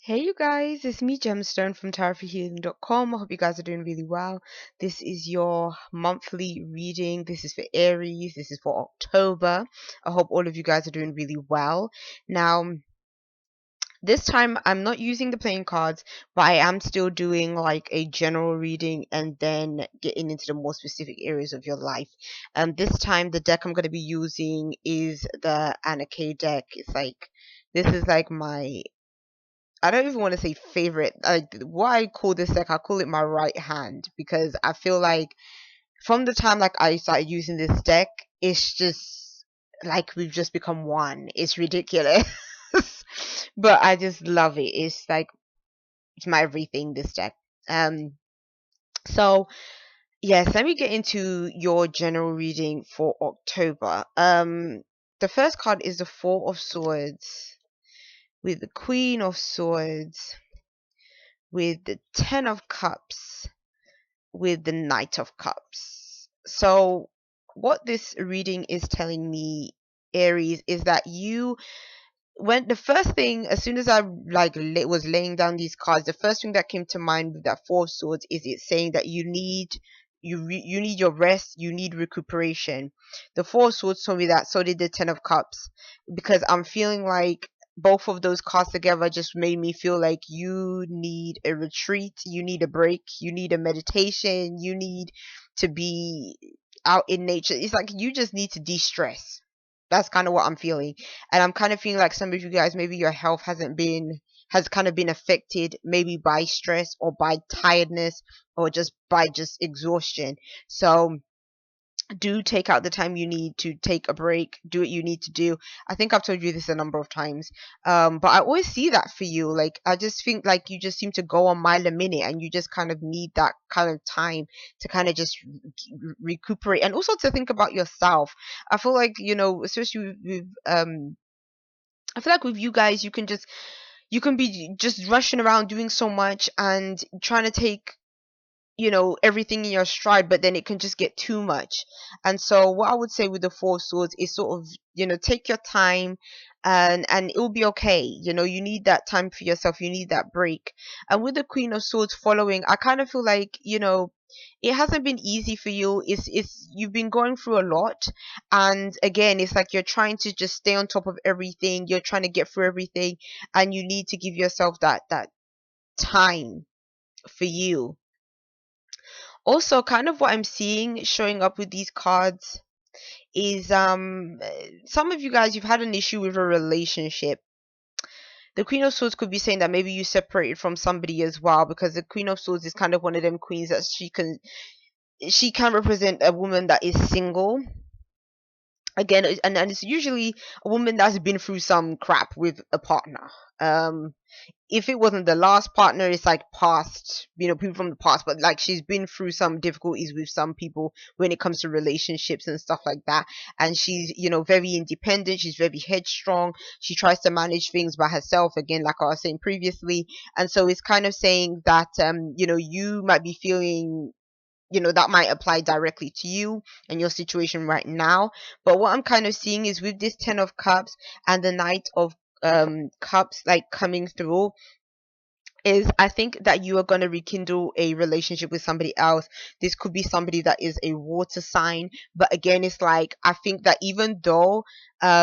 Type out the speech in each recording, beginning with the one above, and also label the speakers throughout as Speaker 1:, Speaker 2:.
Speaker 1: Hey you guys, it's me Gemstone from tarotforhealing.com. I hope you guys are doing really well. This is your monthly reading. This is for Aries. This is for October. I hope all of you guys are doing really well. Now, this time I'm not using the playing cards, but I am still doing like a general reading and then getting into the more specific areas of your life. This time the deck I'm going to be using is the Anarchy deck. It's like this is like my I don't even want to say favorite. What I call this deck, I call it my right hand because I feel like from the time like I started using this deck, it's just like we've just become one. It's ridiculous, but I just love it. It's like it's my everything. This deck. Um. So yes, let me get into your general reading for October. The first card is the Four of Swords with the Queen of Swords with the Ten of Cups, with the Knight of Cups. So, what this reading is telling me, Aries, is that you when the first thing, as soon as I was laying down these cards, the first thing that came to mind with that Four of Swords is it saying that you need your rest, you need recuperation. The Four of Swords told me that, so did the Ten of Cups, because I'm feeling like both of those cards together just made me feel like you need a retreat, you need a break, you need a meditation, you need to be out in nature. It's like you just need to de-stress. That's kind of what I'm feeling. And I'm kind of feeling like some of you guys, maybe your health has kind of been affected, maybe by stress or by tiredness or just by just exhaustion. So do take out the time you need to take a break, do what you need to do. I think I've told you this a number of times, but I always see that for you. Like, I just think like you just seem to go on mile a minute and you just kind of need that kind of time to kind of just recuperate and also to think about yourself. I feel like, especially with I feel like with you guys, you can be just rushing around doing so much and trying to take everything in your stride, but then it can just get too much. And so what I would say with the Four Swords is sort of, take your time, and it will be okay. You need that time for yourself, you need that break. And with the Queen of Swords following, I kind of feel like, it hasn't been easy for you. It's you've been going through a lot, and again, it's like you're trying to just stay on top of everything, you're trying to get through everything, and you need to give yourself that time for you. Also, kind of what I'm seeing showing up with these cards is some of you guys, you've had an issue with a relationship. The Queen of Swords could be saying that maybe you separated from somebody as well, because the Queen of Swords is kind of one of them queens that she can represent a woman that is single again, and it's usually a woman that's been through some crap with a partner. If it wasn't the last partner, it's like past, people from the past, but like she's been through some difficulties with some people when it comes to relationships and stuff like that. And she's, very independent, she's very headstrong, she tries to manage things by herself, again, like I was saying previously. And so it's kind of saying that, you might be feeling, that might apply directly to you and your situation right now. But what I'm kind of seeing is with this Ten of Cups and the Knight of Cups like coming through, is I think that you are going to rekindle a relationship with somebody else. This could be somebody that is a water sign, but again, it's like I think that even though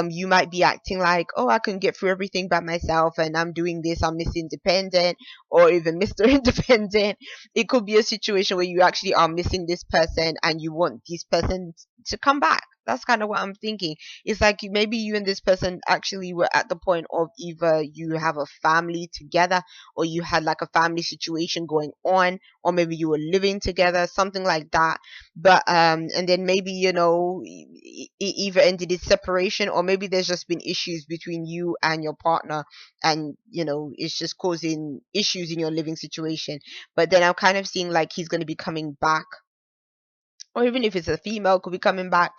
Speaker 1: you might be acting like, oh, I can get through everything by myself and I'm doing this, I'm Miss Independent or even Mr. Independent, it could be a situation where you actually are missing this person and you want this person to come back. That's kind of what I'm thinking. It's like maybe you and this person actually were at the point of either you have a family together, or you had like a family situation going on, or maybe you were living together, something like that. But and then maybe, it either ended in separation, or maybe there's just been issues between you and your partner, and it's just causing issues in your living situation. But then I'm kind of seeing like he's going to be coming back, or even if it's a female, could be coming back.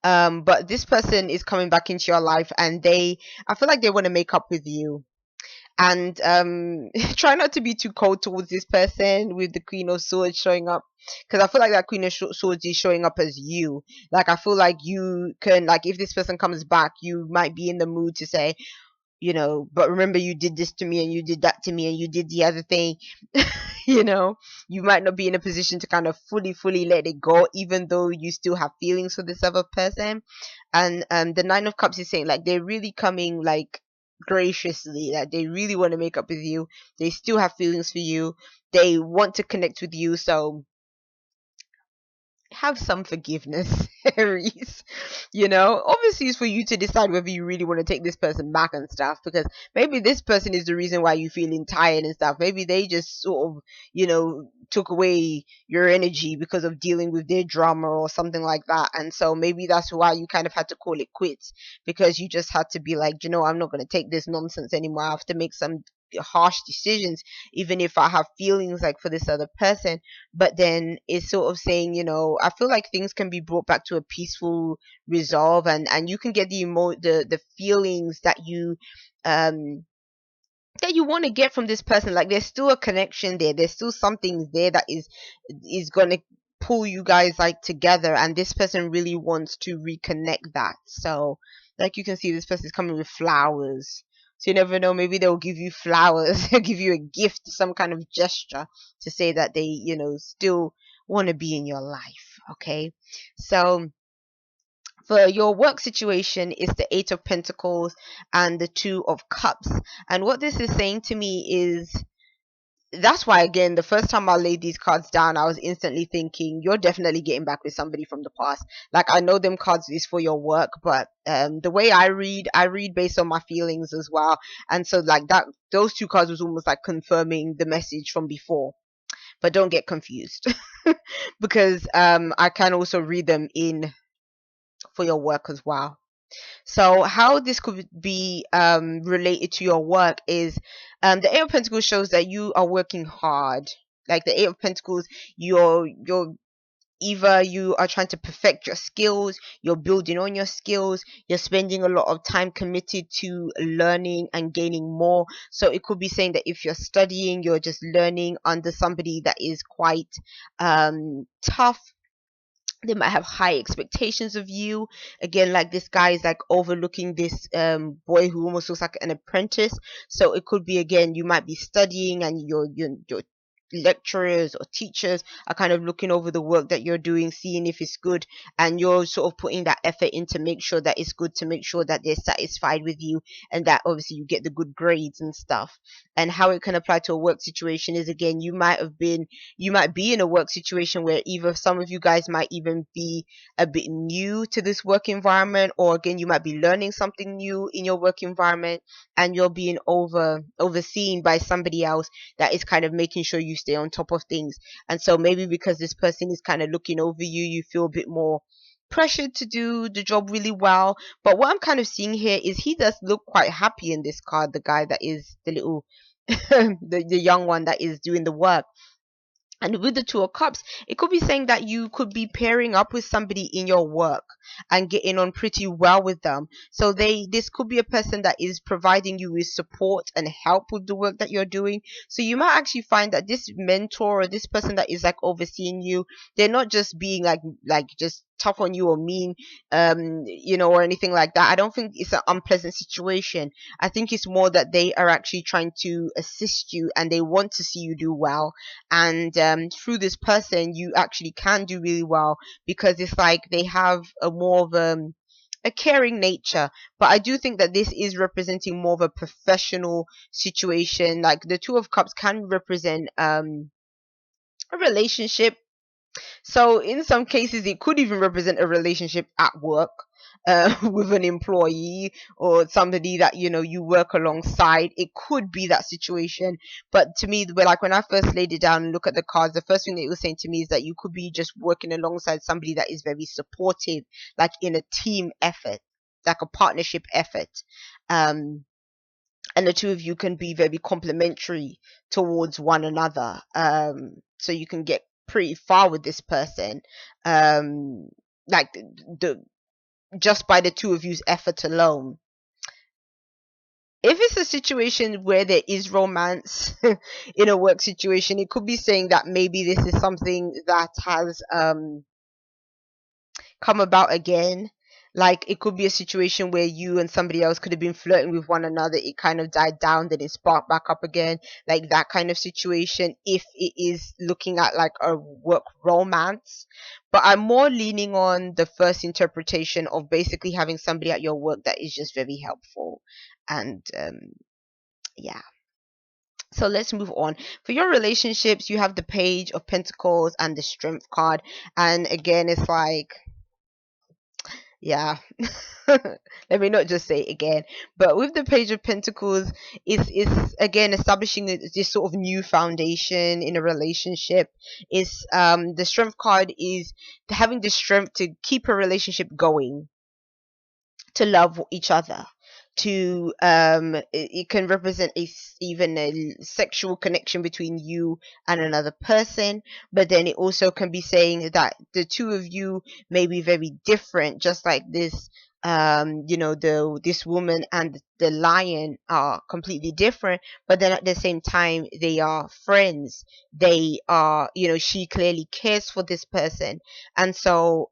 Speaker 1: But this person is coming back into your life, and I feel like they want to make up with you. And try not to be too cold towards this person with the Queen of Swords showing up, because I feel like that Queen of Swords is showing up as you. Like, I feel like you can, like, if this person comes back, you might be in the mood to say, but remember you did this to me and you did that to me and you did the other thing. you know, you might not be in a position to kind of fully let it go, even though you still have feelings for this other person. And the Nine of Cups is saying like they're really coming like graciously, that they really want to make up with you. They still have feelings for you. They want to connect with you. So have some forgiveness, Aries. Obviously it's for you to decide whether you really want to take this person back and stuff, because maybe this person is the reason why you're feeling tired and stuff. Maybe they just sort of, took away your energy because of dealing with their drama or something like that. And so maybe that's why you kind of had to call it quits, because you just had to be like, I'm not going to take this nonsense anymore. I have to make some harsh decisions, even if I have feelings like for this other person. But then it's sort of saying, I feel like things can be brought back to a peaceful resolve, and you can get the feelings um that you want to get from this person. Like there's still a connection there, there's still something there that is gonna pull you guys like together, and this person really wants to reconnect that. So like you can see, this person is coming with flowers. So you never know, maybe they'll give you flowers, they'll give you a gift, some kind of gesture to say that they, still want to be in your life. Okay. So for your work situation is the Eight of Pentacles and the Two of Cups. And what this is saying to me is, that's why again, the first time I laid these cards down, I was instantly thinking you're definitely getting back with somebody from the past. Like I know them cards is for your work, but the way I read based on my feelings as well. And so like that, those two cards was almost like confirming the message from before. But don't get confused because I can also read them in for your work as well. So how this could be related to your work is, the Eight of Pentacles shows that you are working hard. Like the Eight of Pentacles, you're either you are trying to perfect your skills, you're building on your skills, you're spending a lot of time committed to learning and gaining more. So it could be saying that if you're studying, you're just learning under somebody that is quite tough. They might have high expectations of you. Again, like this guy is like overlooking this boy who almost looks like an apprentice. So it could be, again, you might be studying and your lecturers or teachers are kind of looking over the work that you're doing, seeing if it's good, and you're sort of putting that effort in to make sure that it's good, to make sure that they're satisfied with you, and that obviously you get the good grades and stuff. And how it can apply to a work situation is, again, you might be in a work situation where either some of you guys might even be a bit new to this work environment, or again, you might be learning something new in your work environment, and you're being overseen by somebody else that is kind of making sure you stay on top of things. And so maybe because this person is kind of looking over you, you feel a bit more pressured to do the job really well. But what I'm kind of seeing here is he does look quite happy in this card, the guy that is the little the young one that is doing the work. And with the Two of Cups, it could be saying that you could be pairing up with somebody in your work and getting on pretty well with them. So this could be a person that is providing you with support and help with the work that you're doing. So you might actually find that this mentor or this person that is like overseeing you, they're not just being like just tough on you or mean, or anything like that. I don't think it's an unpleasant situation. I think it's more that they are actually trying to assist you and they want to see you do well. And through this person you actually can do really well, because it's like they have a more of a caring nature. But I do think that this is representing more of a professional situation. Like the Two of Cups can represent a relationship. So in some cases, it could even represent a relationship at work, with an employee or somebody that you work alongside. It could be that situation. But to me, like when I first laid it down and look at the cards, the first thing that it was saying to me is that you could be just working alongside somebody that is very supportive, like in a team effort, like a partnership effort. And the two of you can be very complementary towards one another. So you can get pretty far with this person. Like the just by the two of you's effort alone. If it's a situation where there is romance in a work situation, it could be saying that maybe this is something that has come about again. Like it could be a situation where you and somebody else could have been flirting with one another, it kind of died down, then it sparked back up again, like that kind of situation, if it is looking at like a work romance. But I'm more leaning on the first interpretation of basically having somebody at your work that is just very helpful. And yeah. So let's move on. For your relationships, you have the Page of Pentacles and the Strength card. And again, it's like, yeah. Let me not just say it again. But with the Page of Pentacles, it's again establishing this sort of new foundation in a relationship. Is the Strength card is having the strength to keep a relationship going, to love each other, to it can represent even a sexual connection between you and another person. But then it also can be saying that the two of you may be very different, just like this, this woman and the lion are completely different, but then at the same time they are friends. They are, she clearly cares for this person. And so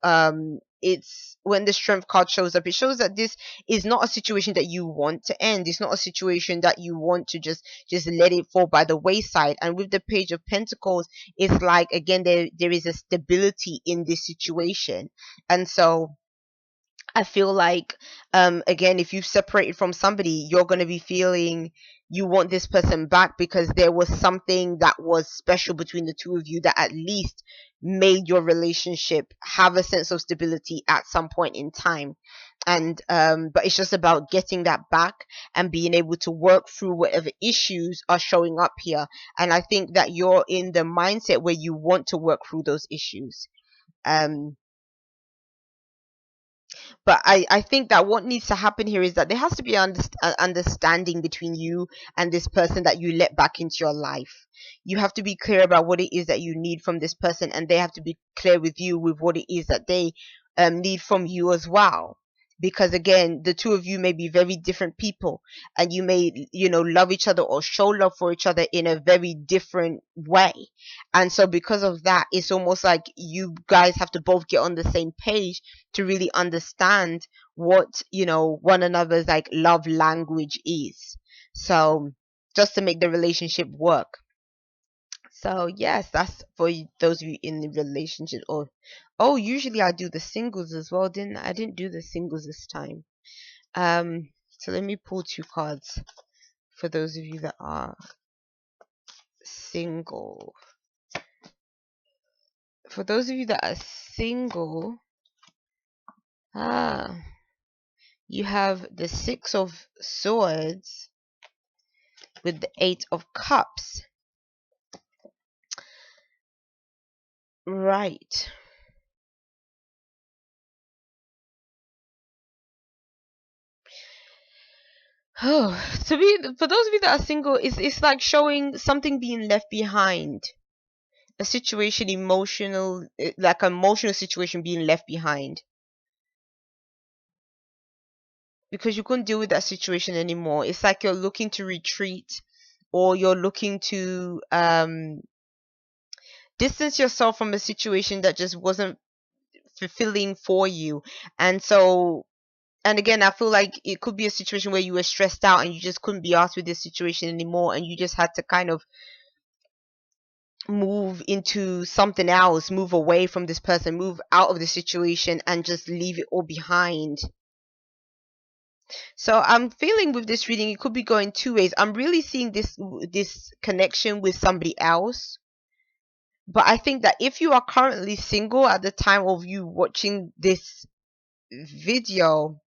Speaker 1: it's when the Strength card shows up, it shows that this is not a situation that you want to end. It's not a situation that you want to just let it fall by the wayside. And with the Page of Pentacles, it's like, again, there is a stability in this situation. And so I feel like, again, if you've separated from somebody, you're going to be feeling you want this person back because there was something that was special between the two of you that at least made your relationship have a sense of stability at some point in time. And but it's just about getting that back and being able to work through whatever issues are showing up here. And I think that you're in the mindset where you want to work through those issues. um but I think that what needs to happen here is that there has to be understanding between you and this person that you let back into your life. You have to be clear about what it is that you need from this person, and they have to be clear with you with what it is that they need from you as well. Because again, the two of you may be very different people, and you may, love each other or show love for each other in a very different way. And so because of that, it's almost like you guys have to both get on the same page to really understand what, one another's like love language is. So just to make the relationship work. So yes, that's for those of you in the relationship. Or usually I do the singles as well. I didn't do the singles this time. So let me pull two cards for those of you that are single. For those of you that are single, you have the Six of Swords with the Eight of Cups. Right. Oh, for those of you that are single, it's like showing something being left behind. A situation, like an emotional situation being left behind. Because you couldn't deal with that situation anymore. It's like you're looking to retreat, or you're looking to distance yourself from a situation that just wasn't fulfilling for you. And so, and again, I feel like it could be a situation where you were stressed out and you just couldn't be asked with this situation anymore, and you just had to kind of move into something else, move away from this person, move out of the situation, and just leave it all behind. So I'm feeling with this reading, it could be going two ways. I'm really seeing this connection with somebody else. But I think that if you are currently single at the time of you watching this video,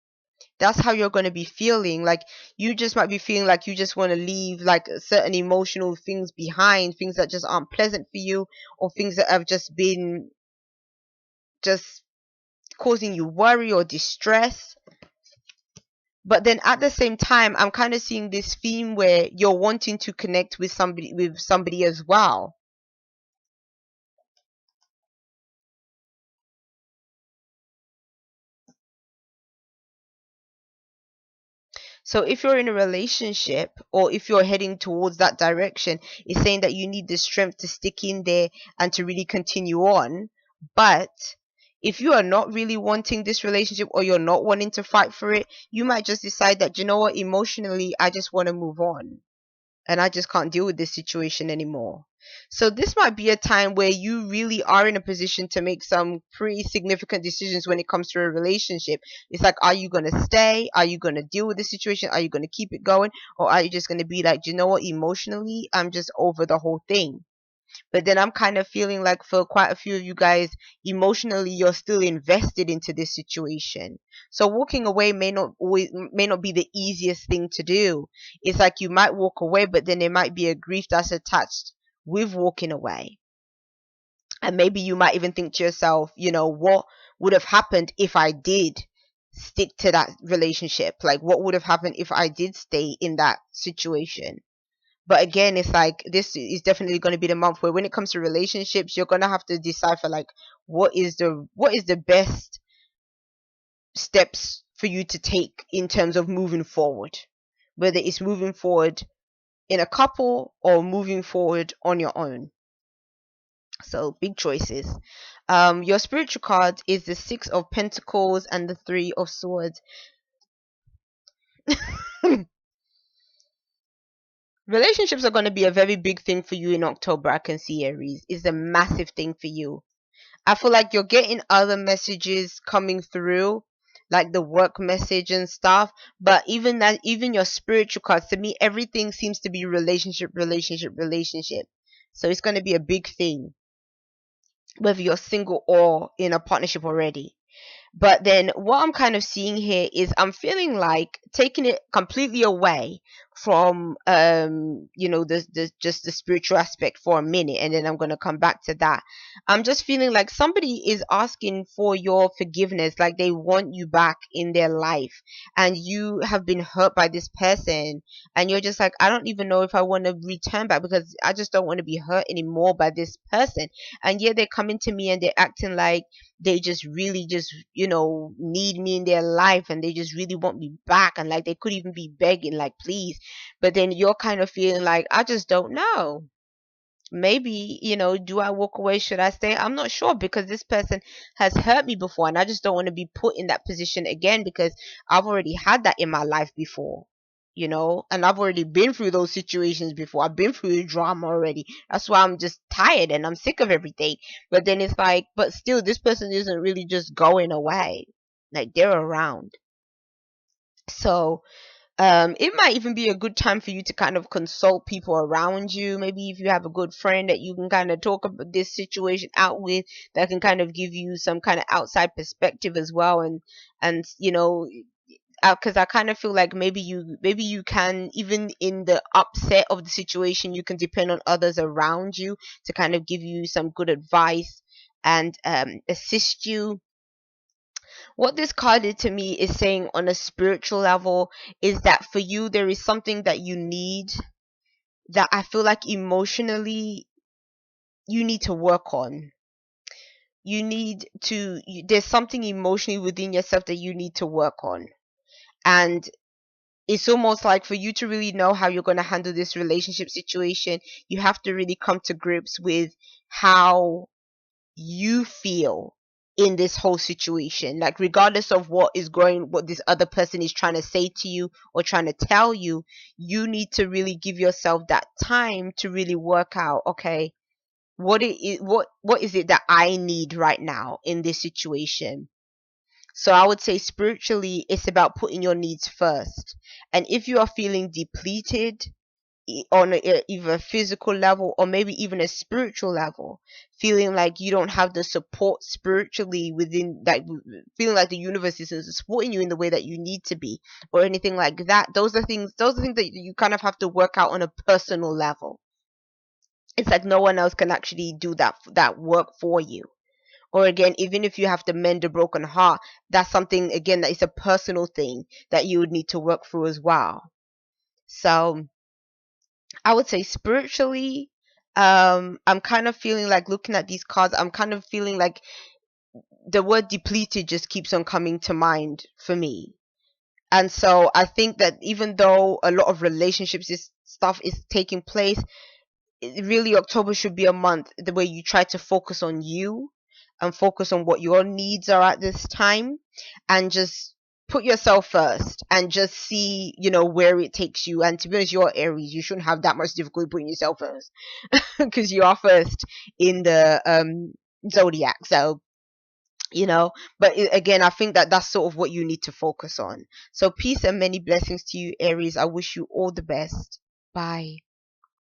Speaker 1: that's how you're going to be feeling. Like you just might be feeling like you just want to leave like certain emotional things behind, things that just aren't pleasant for you, or things that have just been just causing you worry or distress. But then at the same time, I'm kind of seeing this theme where you're wanting to connect with somebody as well. So if you're in a relationship, or if you're heading towards that direction, it's saying that you need the strength to stick in there and to really continue on. But if you are not really wanting this relationship or you're not wanting to fight for it, you might just decide that, you know what, emotionally, I just want to move on and I just can't deal with this situation anymore. So this might be a time where you really are in a position to make some pretty significant decisions when it comes to a relationship. It's like, are you going to stay? Are you going to deal with the situation? Are you going to keep it going? Or are you just going to be like, you know what, emotionally, I'm just over the whole thing. But then I'm kind of feeling like for quite a few of you guys, emotionally, you're still invested into this situation. So walking away may not be the easiest thing to do. It's like you might walk away, but then there might be a grief that's attached with walking away. And maybe you might even think to yourself, you know, what would have happened if I did stick to that relationship? Like, what would have happened if I did stay in that situation? But again, it's like this is definitely going to be the month where when it comes to relationships, you're going to have to decipher like what is the best steps for you to take in terms of moving forward, whether it's moving forward in a couple or moving forward on your own. So big choices. Your spiritual card is the Six of Pentacles and the Three of Swords. Relationships are going to be a very big thing for you in October. I can see, Aries. It's a massive thing for you. I feel like you're getting other messages coming through, like the work message and stuff. But even that, even your spiritual cards, to me, everything seems to be relationship, relationship, relationship. So it's going to be a big thing, whether you're single or in a partnership already. But then what I'm kind of seeing here is I'm feeling like taking it completely away from the just the spiritual aspect for a minute, and then I'm going to come back to that. I'm just feeling like somebody is asking for your forgiveness, like they want you back in their life, and you have been hurt by this person, and you're just like, I don't even know if I want to return back because I just don't want to be hurt anymore by this person. And yet they're coming to me and they're acting like they just really just need me in their life, and they just really want me back, and like they could even be begging like, please. But then you're kind of feeling like, I just don't know, maybe, do I walk away, should I stay? I'm not sure, because this person has hurt me before, and I just don't want to be put in that position again, because I've already had that in my life before, and I've already been through those situations before. I've been through the drama already. That's why I'm just tired and I'm sick of everything. But then it's like, but still, this person isn't really just going away, like they're around. So it might even be a good time for you to kind of consult people around you. Maybe if you have a good friend that you can kind of talk about this situation out with, that can kind of give you some kind of outside perspective as well. And because I kind of feel like maybe you can, even in the upset of the situation, you can depend on others around you to kind of give you some good advice and assist you. What this card did to me is saying, on a spiritual level, is that for you there is something that you need, that I feel like emotionally you need to work on. There's something emotionally within yourself that you need to work on. And it's almost like, for you to really know how you're going to handle this relationship situation, you have to really come to grips with how you feel in this whole situation. Like, regardless of what this other person is trying to say to you or trying to tell you, you need to really give yourself that time to really work out, okay, what is it that I need right now in this situation. So I would say, spiritually, it's about putting your needs first. And if you are feeling depleted, on either a physical level or maybe even a spiritual level, feeling like you don't have the support spiritually within, like feeling like the universe isn't supporting you in the way that you need to be, or anything like that, those are things that you kind of have to work out on a personal level. It's like no one else can actually do that work for you. Or again, even if you have to mend a broken heart, that's something, again, that is a personal thing that you would need to work through as well. So I would say, spiritually, I'm kind of feeling like, looking at these cards, I'm kind of feeling like the word depleted just keeps on coming to mind for me. And so I think that even though a lot of relationships stuff is taking place, really October should be a month the way you try to focus on you, and focus on what your needs are at this time, and just put yourself first and just see, where it takes you. And to be honest, you're Aries, you shouldn't have that much difficulty putting yourself first because you are first in the zodiac. So, but again, I think that that's sort of what you need to focus on. So peace and many blessings to you, Aries. I wish you all the best. Bye.